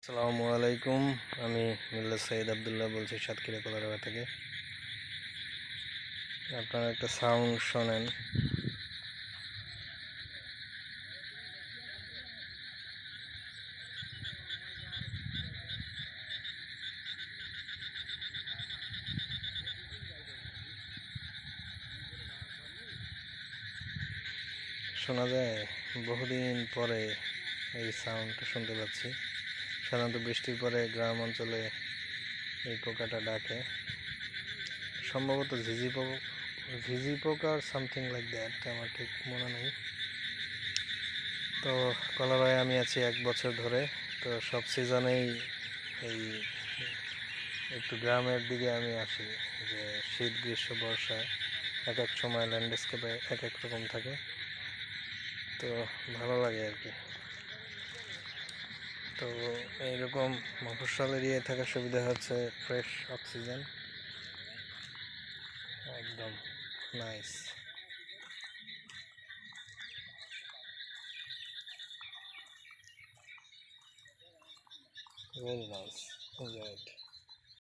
আসসালামু আলাইকুম। আমি মিল্লাত সৈয়দ আবদুল্লাহ বলছি সাতক্ষীরা কলারবা থেকে। আপনারা একটা সাউন্ড শোনেন। শোনা যায় বহুদিন পরে এই সাউন্ডটা শুনতে পাচ্ছি। সাধারণত বৃষ্টির পরে গ্রাম অঞ্চলে এই পোকাটা ডাকে, সম্ভবত ঝিঝি পোকা আর সামথিং লাইক দ্যাট, আমার ঠিক মনে নেই। তো কলারায় আমি আছি 1 বছর ধরে। তো সব সিজনেই এই একটু গ্রামের দিকে আমি আসি, যে শীত গ্রীষ্ম বর্ষা এক এক সময় ল্যান্ডস্কেপে এক এক রকম থাকে। তো ভালো লাগে আর কি। তো এইরকম মফস্বল এরিয়ায় থাকার সুবিধা হচ্ছে ফ্রেশ অক্সিজেন, একদম nice, very nice, enjoy it.